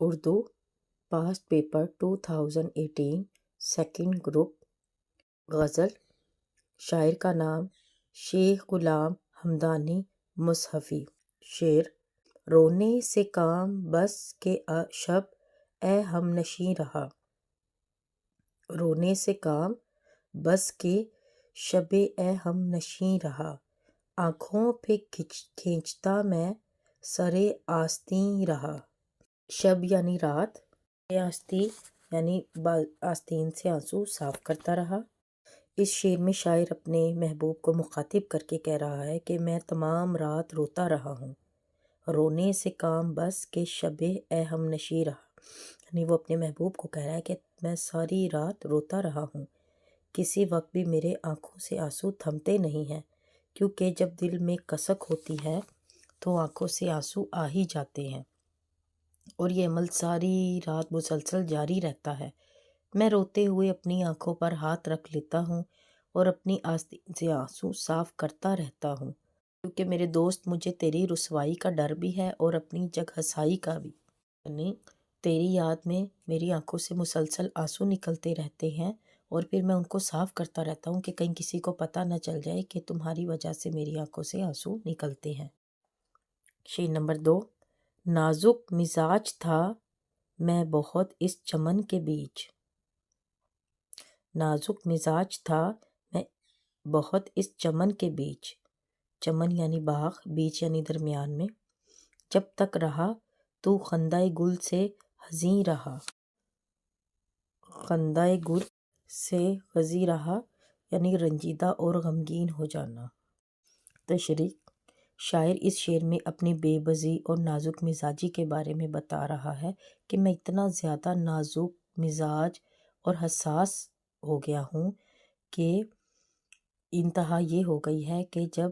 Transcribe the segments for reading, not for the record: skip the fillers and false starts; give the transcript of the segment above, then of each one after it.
Urdu past paper 2018 second group غزل۔ شاعر کا نام شیخ غلام حمدانی مصحفی۔ شعر: رونے سے کام بس کے شب اے ہم نشیں رہا، رونے سے کام بس کے شب اے ہم نشیں رہا، آنکھوں پہ کھینچتا میں سرے آستین رہا۔ شب یعنی رات، آستین یعنی آستین سے آنسو صاف کرتا رہا۔ اس شعر میں شاعر اپنے محبوب کو مخاطب کر کے کہہ رہا ہے کہ میں تمام رات روتا رہا ہوں، رونے سے کام بس کہ شب اے ہم نشیں رہا، یعنی وہ اپنے محبوب کو کہہ رہا ہے کہ میں ساری رات روتا رہا ہوں، کسی وقت بھی میرے آنکھوں سے آنسو تھمتے نہیں ہیں، کیونکہ جب دل میں کسک ہوتی ہے تو آنکھوں سے آنسو آ ہی جاتے ہیں، اور یہ عمل ساری رات مسلسل جاری رہتا ہے۔ میں روتے ہوئے اپنی آنکھوں پر ہاتھ رکھ لیتا ہوں اور اپنی آستین سے آنسو صاف کرتا رہتا ہوں، کیونکہ میرے دوست مجھے تیری رسوائی کا ڈر بھی ہے اور اپنی جگ ہسائی کا بھی، یعنی تیری یاد میں میری آنکھوں سے مسلسل آنسو نکلتے رہتے ہیں، اور پھر میں ان کو صاف کرتا رہتا ہوں کہ کہیں کسی کو پتہ نہ چل جائے کہ تمہاری وجہ سے میری آنکھوں سے آنسو نکلتے ہیں۔ شعر نمبر 2۔ نازک مزاج تھا میں بہت اس چمن کے بیچ، نازک مزاج تھا میں بہت اس چمن کے بیچ، چمن یعنی باغ، بیچ یعنی درمیان میں، جب تک رہا تو خندہ گل سے حزیں رہا، خندہ گل سے حزیں رہا یعنی رنجیدہ اور غمگین ہو جانا۔ تشریح: شاعر اس شعر میں اپنی بے بسی اور نازک مزاجی کے بارے میں بتا رہا ہے کہ میں اتنا زیادہ نازک مزاج اور حساس ہو گیا ہوں کہ انتہا یہ ہو گئی ہے کہ جب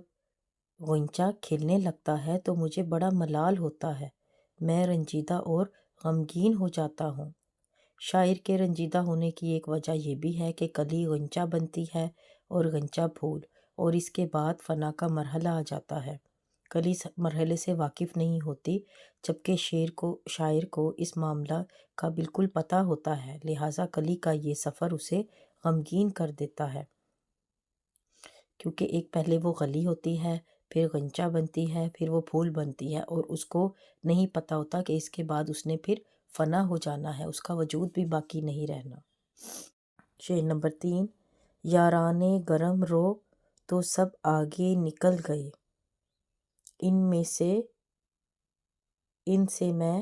غنچہ کھلنے لگتا ہے تو مجھے بڑا ملال ہوتا ہے، میں رنجیدہ اور غمگین ہو جاتا ہوں۔ شاعر کے رنجیدہ ہونے کی ایک وجہ یہ بھی ہے کہ کلی غنچہ بنتی ہے اور غنچہ پھول، اور اس کے بعد فنا کا مرحلہ آ جاتا ہے۔ کلی مرحلے سے واقف نہیں ہوتی، جبکہ شاعر کو اس معاملہ کا بالکل پتہ ہوتا ہے، لہٰذا کلی کا یہ سفر اسے غمگین کر دیتا ہے، کیونکہ ایک پہلے وہ کلی ہوتی ہے، پھر غنچہ بنتی ہے، پھر وہ پھول بنتی ہے، اور اس کو نہیں پتہ ہوتا کہ اس کے بعد اس نے پھر فنا ہو جانا ہے، اس کا وجود بھی باقی نہیں رہنا۔ شعر نمبر 3۔ یارانے گرم رو تو سب آگے نکل گئے، ان سے میں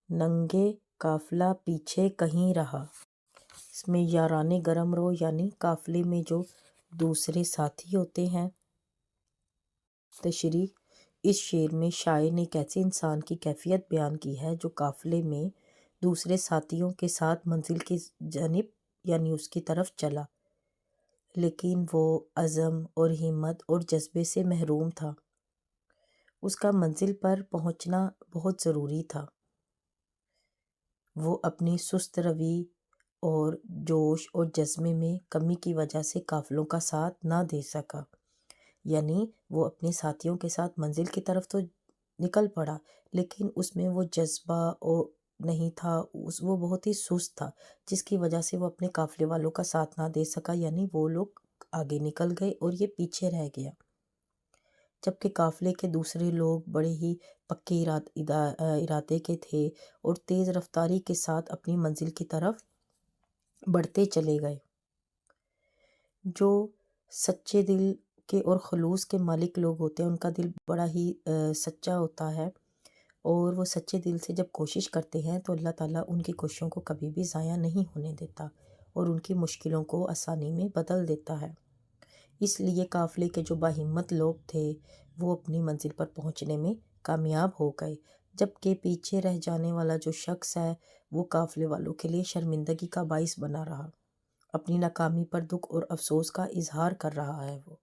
ننگے قافلہ پیچھے کہیں رہا۔ اس میں یارانے گرم رو یعنی قافلے میں جو دوسرے ساتھی ہوتے ہیں۔ تشریح: اس شعر میں شاعر نے ایک ایسے انسان کی کیفیت بیان کی ہے جو قافلے میں دوسرے ساتھیوں کے ساتھ منزل کی جانب یعنی اس کی طرف چلا، لیکن وہ عزم اور ہمت اور جذبے سے محروم تھا، اس کا منزل پر پہنچنا بہت ضروری تھا، وہ اپنی سست روی اور جوش اور جذبے میں کمی کی وجہ سے قافلوں کا ساتھ نہ دے سکا، یعنی وہ اپنے ساتھیوں کے ساتھ منزل کی طرف تو نکل پڑا لیکن اس میں وہ جذبہ نہیں تھا، وہ بہت ہی سست تھا، جس کی وجہ سے وہ اپنے قافلے والوں کا ساتھ نہ دے سکا، یعنی وہ لوگ آگے نکل گئے اور یہ پیچھے رہ گیا، جبکہ قافلے کے دوسرے لوگ بڑے ہی پکے ارادے کے تھے اور تیز رفتاری کے ساتھ اپنی منزل کی طرف بڑھتے چلے گئے۔ جو سچے دل کے اور خلوص کے مالک لوگ ہوتے ہیں ان کا دل بڑا ہی سچا ہوتا ہے، اور وہ سچے دل سے جب کوشش کرتے ہیں تو اللہ تعالیٰ ان کی کوششوں کو کبھی بھی ضائع نہیں ہونے دیتا اور ان کی مشکلوں کو آسانی میں بدل دیتا ہے۔ اس لیے قافلے کے جو باہمت لوگ تھے وہ اپنی منزل پر پہنچنے میں کامیاب ہو گئے، جبکہ پیچھے رہ جانے والا جو شخص ہے وہ قافلے والوں کے لیے شرمندگی کا باعث بنا رہا، اپنی ناکامی پر دکھ اور افسوس کا اظہار کر رہا ہے وہ۔